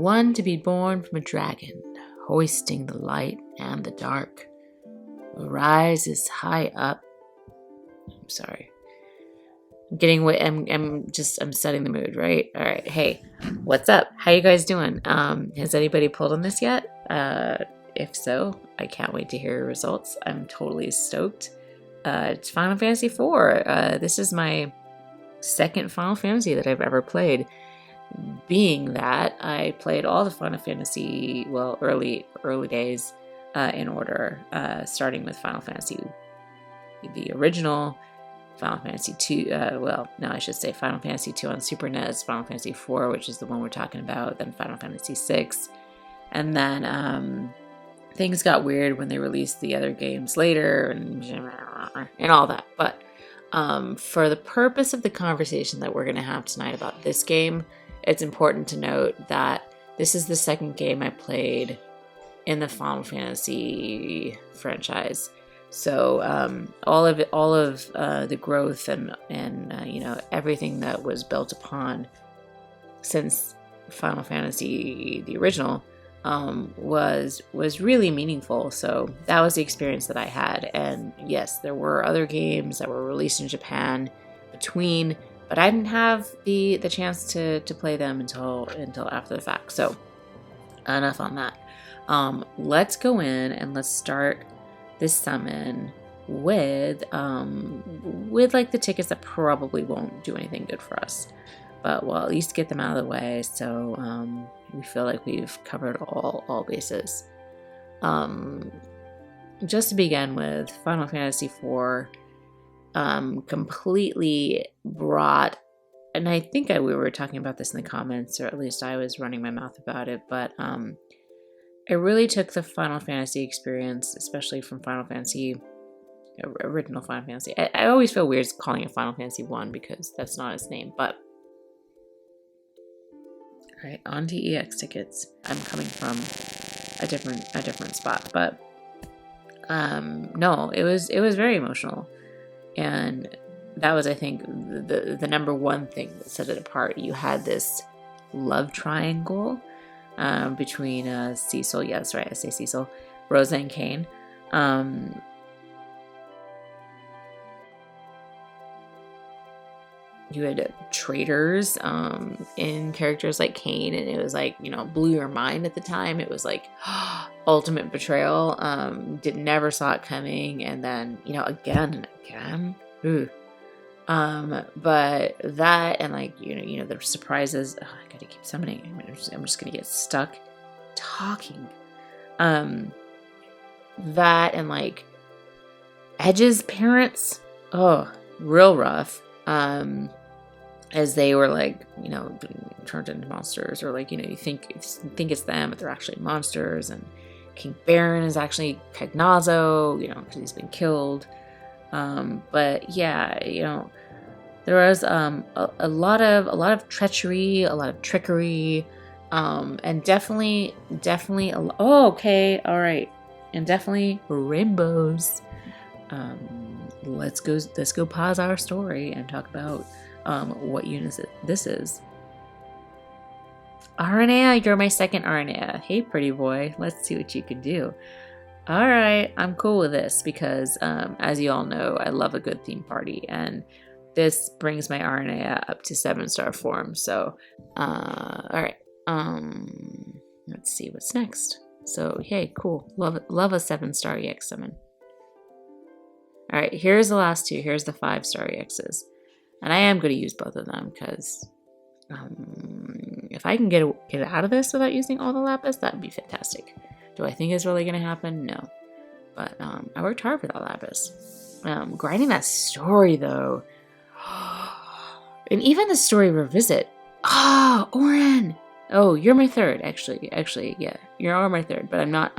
one to be born from a dragon, hoisting the light and the dark, rises high up. I'm sorry. I'm setting the mood, right? All right. Hey, what's up? How you guys doing? Has anybody pulled on this yet? If so, I can't wait to hear your results. I'm totally stoked. It's Final Fantasy IV. This is my second Final Fantasy that I've ever played. Being that I played all the Final Fantasy, early days in order, starting with Final Fantasy, the original, Final Fantasy 2, I should say Final Fantasy 2 on Super NES, Final Fantasy 4, which is the one we're talking about, then Final Fantasy 6, and then things got weird when they released the other games later, and all that, but for the purpose of the conversation that we're going to have tonight about this game, it's important to note that this is the second game I played in the Final Fantasy franchise. So all of the growth and everything that was built upon since Final Fantasy the original was really meaningful. So that was the experience that I had. And yes, there were other games that were released in Japan between, but I didn't have the chance to play them until after the fact. So enough on that. Let's go in and let's start this summon with like the tickets that probably won't do anything good for us, but we'll at least get them out of the way, so we feel like we've covered all bases. Just to begin with, Final Fantasy IV completely brought, and I think we were talking about this in the comments, or at least I was running my mouth about it, but it really took the Final Fantasy experience, especially from Final Fantasy, original Final Fantasy. I always feel weird calling it Final Fantasy 1 because that's not its name, but all right, on to EX tickets. I'm coming from a different spot, but no, it was very emotional, and that was, I think, the number one thing that set it apart. You had this love triangle between Cecil, yes, right, I say Cecil, Rosa, and Kain. You had traitors in characters like Kain, and it was like, blew your mind at the time. It was like ultimate betrayal. Never saw it coming, and then again and again. Ooh. But that, and like the surprises. Oh, I gotta keep summoning. I'm just gonna get stuck talking. That, and like Edge's parents. Oh, real rough. As they were like being turned into monsters, or like you think it's them, but they're actually monsters. And King Baron is actually Cagnazzo, because he's been killed. But yeah, there was a lot of treachery, a lot of trickery, and definitely okay, all right, and definitely rainbows. Let's go pause our story and talk about what unit this is. Aranea, you're my second Aranea. Hey, pretty boy, let's see what you can do. All right, I'm cool with this because, as you all know, I love a good theme party, and this brings my Aranea up to 7-star form. So, all right, let's see what's next. So, yay, cool. Love a 7-star EX summon. All right, here's the last two. Here's the 5-star EXs, and I am going to use both of them because if I can get out of this without using all the lapis, that would be fantastic. Do I think it's really going to happen? No. But I worked hard for that lapis. Grinding that story, though. And even the story revisit. Oh, Oren! Oh, you're my third, actually. Actually, yeah. You're my third, but I'm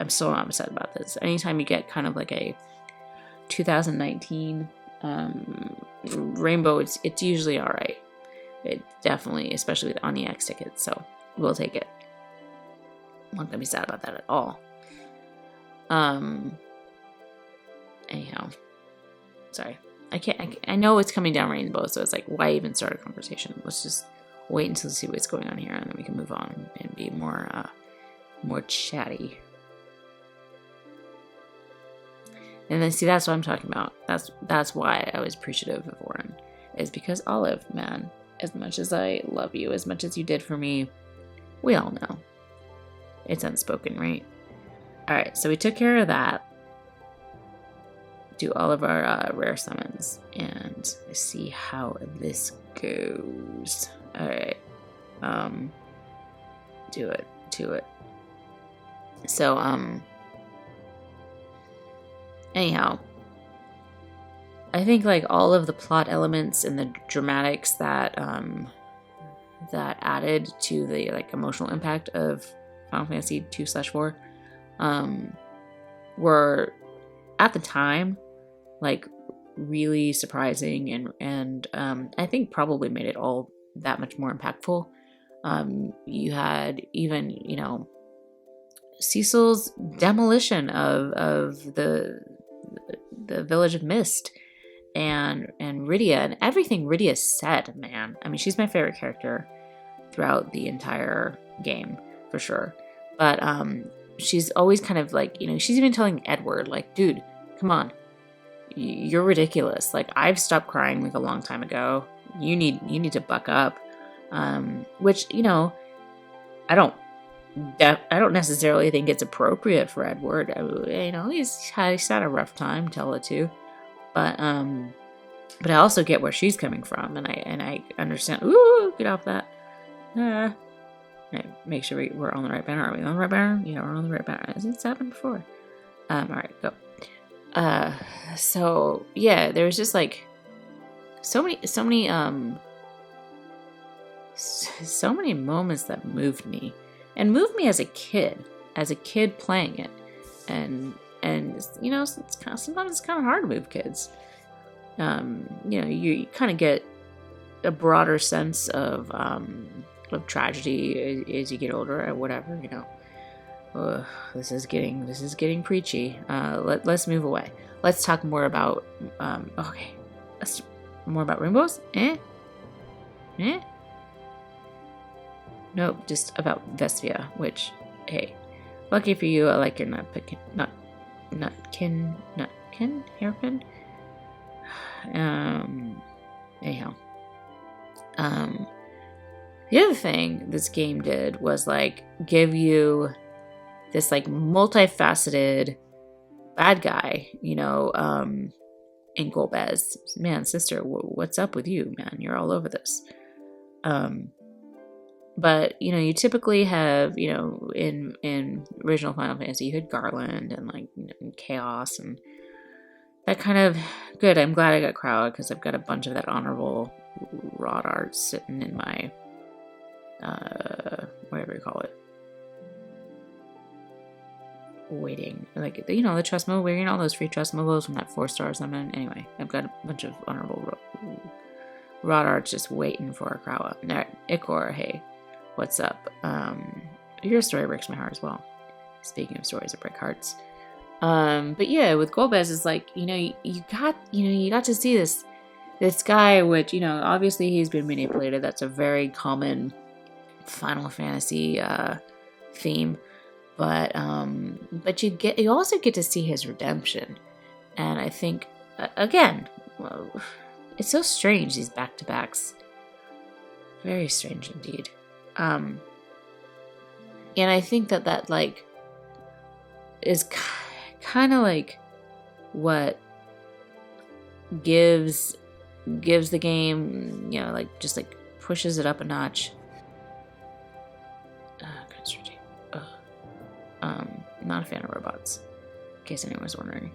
still not upset about this. Anytime you get kind of like a 2019 rainbow, it's usually alright. It definitely, especially on the EX tickets, so we'll take it. I'm not gonna be sad about that at all. Anyhow, sorry. I know it's coming down rainbow, so it's like, why even start a conversation? Let's just wait until see what's going on here, and then we can move on and be more chatty. And then see, that's what I'm talking about. That's why I was appreciative of Oren, is because Olive, man, as much as I love you, as much as you did for me, we all know it's unspoken, right? All right, so we took care of that. Do all of our rare summons and see how this goes. All right, do it. So anyhow, I think like all of the plot elements and the dramatics that that added to the like emotional impact of Final Fantasy 2/4 were at the time like really surprising and I think probably made it all that much more impactful. You had even, you know, Cecil's demolition of the village of Mist and Rydia and everything Rydia said, man. I mean, she's my favorite character throughout the entire game for sure. But she's always kind of like, you know, she's even telling Edward like, dude, come on, you're ridiculous. Like, I've stopped crying like a long time ago. You need to buck up. Which, you know, I don't necessarily think it's appropriate for Edward. You know, he's had a rough time, tell it to. But I also get where she's coming from, and I understand. Ooh, get off that. Right, make sure we're on the right banner. Are we on the right banner? Yeah, we're on the right banner. It's happened before. All right, go. So yeah, there was just like so many moments that moved me as a kid playing it, and you know, sometimes it's kind of hard to move kids. You know, you kind of get a broader sense of tragedy as you get older or whatever, you know. This is getting preachy. Let's move away. Let's talk more about okay. Let's more about rainbows. Nope, just about Vestia. Which, hey, lucky for you, I like your nutkin hairpin. Anyhow, the other thing this game did was like give you this like multifaceted bad guy, you know, in Golbez. Man, sister, what's up with you, man? You're all over this. But, you know, you typically have, you know, in original Final Fantasy, you had Garland and like, you know, Chaos and that kind of good. I'm glad I got Crowd because I've got a bunch of that honorable rod art sitting in my whatever you call it, waiting, like, you know, the trust mode, wearing all those free trust modes from that 4 stars. Anyway, I've got a bunch of honorable rod arts just waiting for a Krawa. There, Ikor, hey, what's up? Your story breaks my heart as well. Speaking of stories that break hearts, but yeah, with Golbez, it's like, you know, you got to see this guy, which, you know, obviously he's been manipulated. That's a very common Final Fantasy theme, but you also get to see his redemption, and I think again, well, it's so strange, these back-to-backs, very strange indeed. And I think that like is kind of like what gives the game, you know, like just like pushes it up a notch. Not a fan of robots, in case anyone was wondering.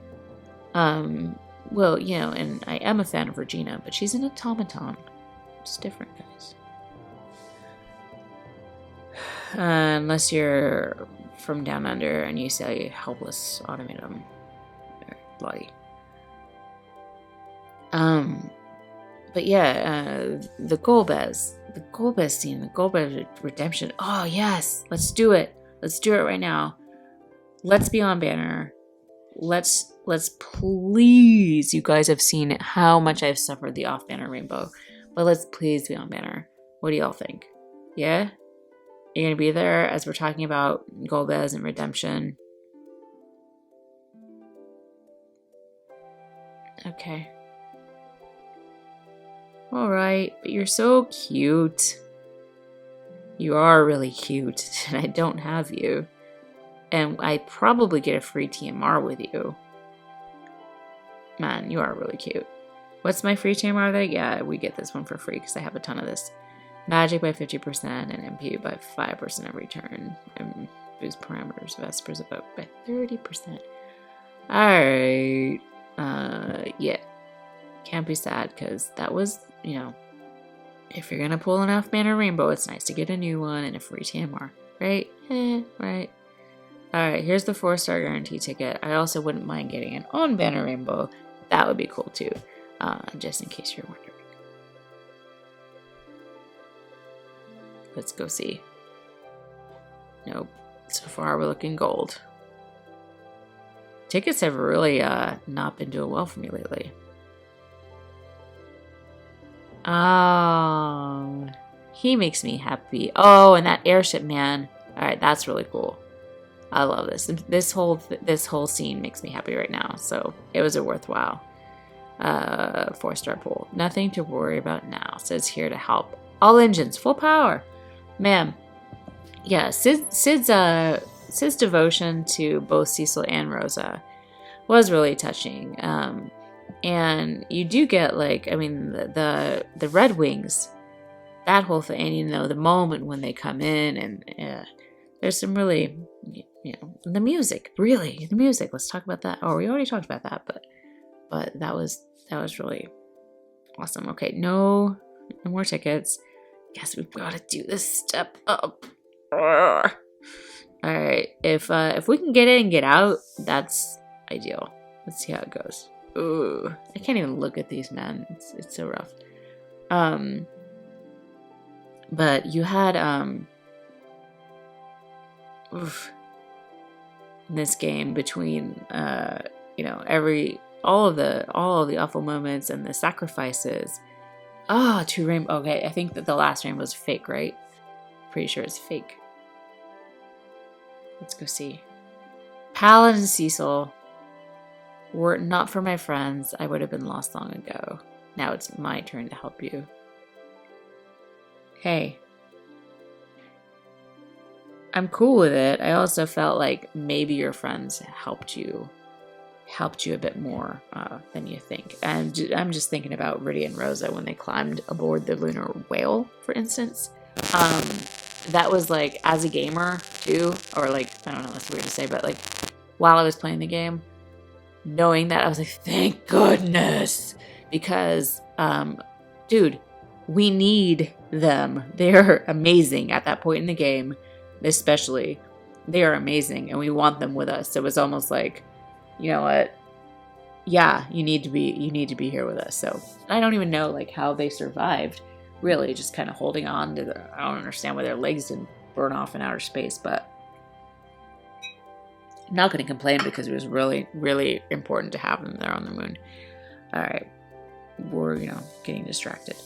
Well, you know, and I am a fan of Regina, but she's an automaton. It's different, guys. Unless you're from down under and you say helpless automaton or bloody. But yeah, the Golbez scene, the Golbez redemption. Oh yes, let's do it. Let's do it right now. Let's be on banner. Let's please. You guys have seen how much I've suffered the off banner rainbow, but let's please be on banner. What do y'all think? Yeah? You're going to be there as we're talking about Golbez and redemption. Okay. Alright, but you're so cute. You are really cute, and I don't have you. And I probably get a free TMR with you. Man, you are really cute. What's my free TMR there? Yeah, we get this one for free because I have a ton of this. Magic by 50% and MP by 5% every turn. And boost parameters, Vespers about by 30%. Alright. Yeah. Can't be sad because that was, you know, if you're gonna pull an off-banner rainbow, it's nice to get a new one and a free TMR. Right? Right. Alright, here's the 4-star guarantee ticket. I also wouldn't mind getting an on-banner rainbow. That would be cool too. Just in case you're wondering. Let's go see. Nope. So far we're looking gold. Tickets have really not been doing well for me lately. Oh, he makes me happy. Oh, and that airship man. Alright, that's really cool. I love this. This whole scene makes me happy right now. So it was a worthwhile 4-star pull. Nothing to worry about now. Says here to help. All engines, full power. Man, yeah. Sid's devotion to both Cecil and Rosa was really touching. And you do get like, I mean, the Red Wings, that whole thing. And, you know, the moment when they come in and there's some really, you know, the music. Let's talk about that. Oh, we already talked about that, but that was really awesome. Okay, no more tickets. Guess we've got to do this step up. All right, if we can get in and get out, that's ideal. Let's see how it goes. Ooh, I can't even look at these, man. It's so rough. But you had in this game between you know, all of the awful moments and the sacrifices. Ah, 2 rainbow. Okay, I think that the last rainbow was fake, right? Pretty sure it's fake. Let's go see. Paladin Cecil. Were it not for my friends, I would have been lost long ago. Now it's my turn to help you. Hey. I'm cool with it. I also felt like maybe your friends helped you a bit more than you think. And I'm just thinking about Riddy and Rosa when they climbed aboard the lunar whale, for instance. That was like, as a gamer too, or like, I don't know, that's weird to say, but like while I was playing the game, knowing that, I was like, thank goodness, because dude, we need them. They're amazing at that point in the game, especially. They are amazing and we want them with us. So it was almost like, you know what? Yeah, you need to be here with us. So I don't even know like how they survived, really, just kind of holding on to I don't understand why their legs didn't burn off in outer space, but I'm not going to complain because it was really, really important to have them there on the moon. All right, we're, you know, getting distracted.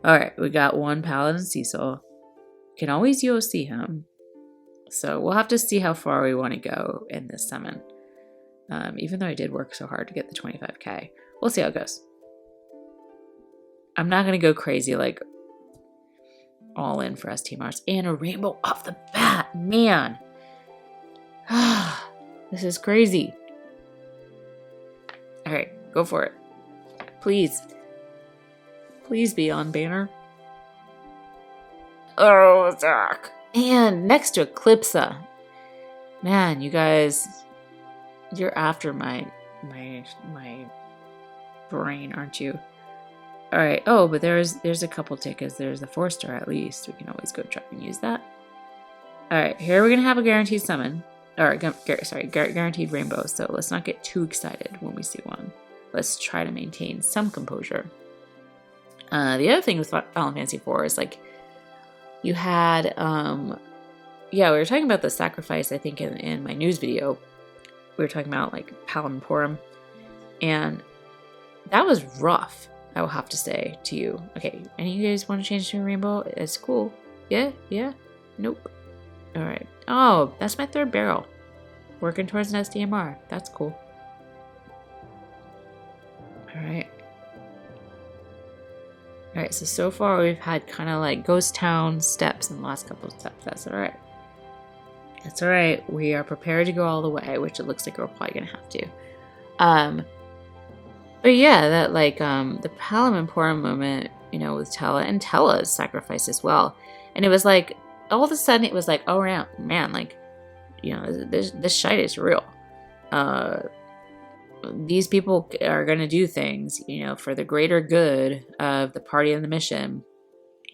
All right, we got one Paladin Cecil. Can always UOC him. So we'll have to see how far we want to go in this summon. Even though I did work so hard to get the 25k. We'll see how it goes. I'm not going to go crazy like all in for STMRs. And a rainbow off the bat. Man. This is crazy. Alright, go for it. Please. Please be on banner. Oh, Zach. And next to Eclipsa. Man, you guys, you're after my brain, aren't you? All right. Oh, but there's a couple tickets. There's the 4-star at least. We can always go try and use that. All right. Here we're gonna have a guaranteed summon. Or guaranteed rainbow. So let's not get too excited when we see one. Let's try to maintain some composure. The other thing with Final Fantasy IV is like you had yeah, we were talking about the sacrifice, I think, in my news video. We were talking about like Paladin Porum, and that was rough. I will have to say to you. Okay, any of you guys want to change to a rainbow? It's cool. Yeah? Nope. Alright. Oh, that's my third barrel. Working towards an SDMR. That's cool. Alright. Alright, so far we've had kind of like ghost town steps in the last couple of steps. That's alright. That's alright. We are prepared to go all the way, which it looks like we're probably gonna have to. But yeah, that like the Palom Emporium moment, with Tella and Tella's sacrifice as well. And it was like all of a sudden it was like, oh man, like, this shite is real. These people are gonna do things, for the greater good of the party and the mission.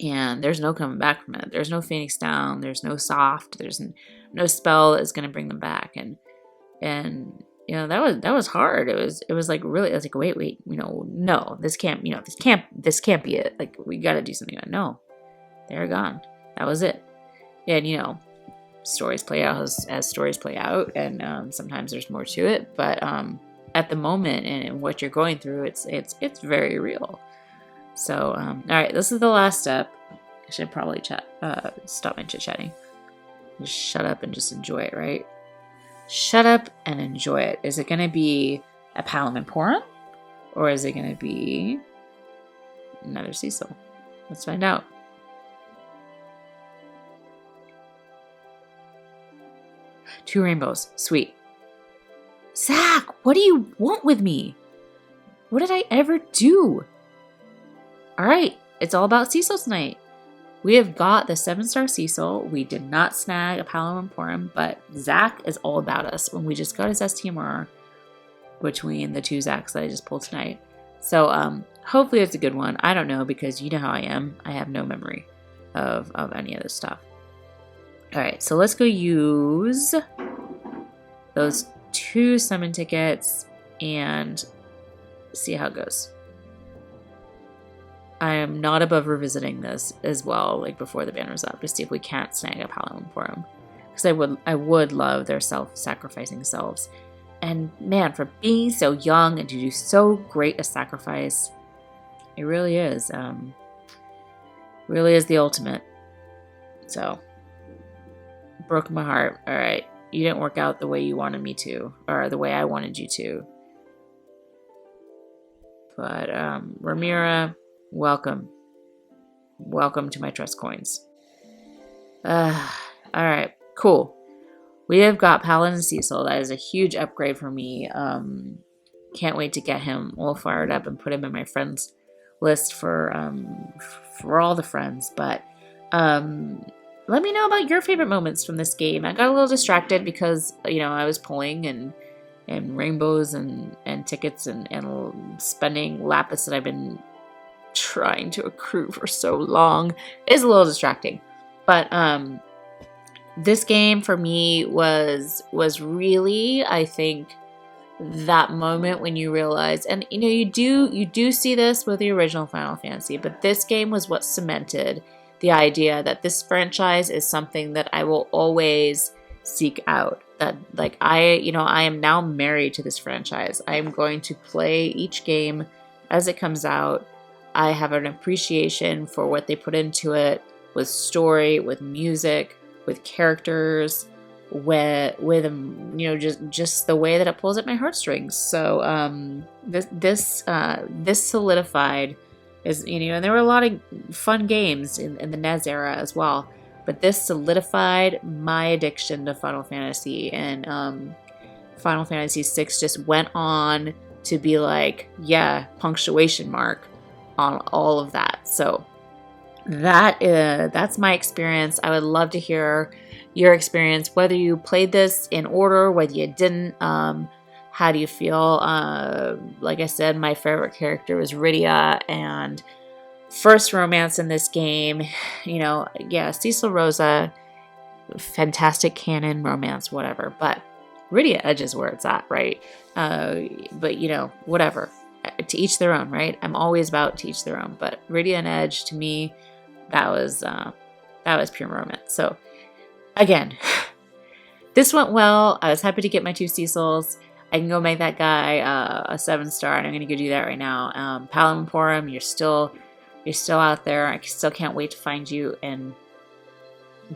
And there's no coming back from it. There's no Phoenix Down. There's no soft. There's no spell that is gonna bring them back. And that was hard. It was like really. I was like, wait, no, this can't be it. Like, we got to do something. No, they're gone. That was it. And stories play out as stories play out, and sometimes there's more to it. But at the moment and what you're going through, it's very real. So all right, this is the last step. I should probably stop my chit-chatting. Just shut up and just enjoy it, right? Shut up and enjoy it. Is it going to be a Palom Emporium? Or is it going to be another Cecil? Let's find out. Two rainbows. Sweet. Zach, what do you want with me? What did I ever do? Alright, it's all about Cecil tonight. We have got the 7-star Cecil. We did not snag a Palom Emporium, but Zach is all about us when we just got his STMR between the two Zachs that I just pulled tonight. So hopefully it's a good one. I don't know, because you know how I am. I have no memory of any of this stuff. Alright, so let's go use those 2 summon tickets and see how it goes. I am not above revisiting this as well, like before the banner's up, to see if we can't snag a Palom Emporium. Because I would love their self-sacrificing selves. And man, for being so young and to do so great a sacrifice, it really is. Really is the ultimate. So, broke my heart. Alright, you didn't work out the way you wanted me to, or the way I wanted you to. But, Ramira, welcome. Welcome to my trust coins. Alright, cool. We have got Paladin Cecil. That is a huge upgrade for me. Can't wait to get him all fired up and put him in my friends list for all the friends. But let me know about your favorite moments from this game. I got a little distracted because, I was pulling and rainbows and tickets and spending lapis that I've been trying to accrue for so long. Is a little distracting. But this game for me was really, I think, that moment when you realize, and you do see this with the original Final Fantasy, but this game was what cemented the idea that this franchise is something that I will always seek out. That like I am now married to this franchise. I am going to play each game as it comes out. I have an appreciation for what they put into it, with story, with music, with characters, with just the way that it pulls at my heartstrings. So this solidified, and there were a lot of fun games in the NES era as well, but this solidified my addiction to Final Fantasy, and Final Fantasy VI just went on to be like, punctuation mark on all of that. So that's my experience. I would love to hear your experience, whether you played this in order, whether you didn't. How do you feel? Like I said, my favorite character was Rydia, and first romance in this game, Cecil Rosa, fantastic canon romance, whatever, but Rydia Edge is where it's at, right? But whatever, to each their own, right? I'm always about to each their own, but Rydia and Edge, to me, that was pure romance. So again, this went well. I was happy to get my 2 Cecils. I can go make that guy a 7-star, and I'm gonna go do that right now. Paladin Porum, you're still out there. I still can't wait to find you and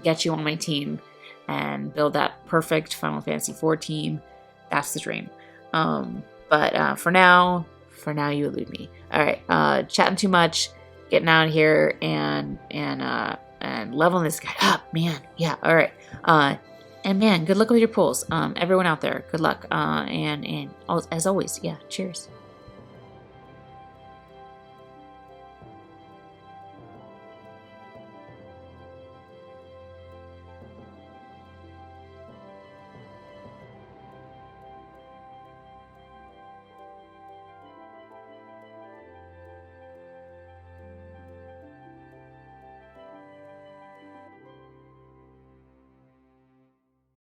get you on my team and build that perfect Final Fantasy IV team. That's the dream. But for now, you elude me. All right, chatting too much, getting out of here, and leveling this guy up, man. Yeah, all right. And man, good luck with your pulls. Everyone out there, good luck. And as always, yeah, cheers.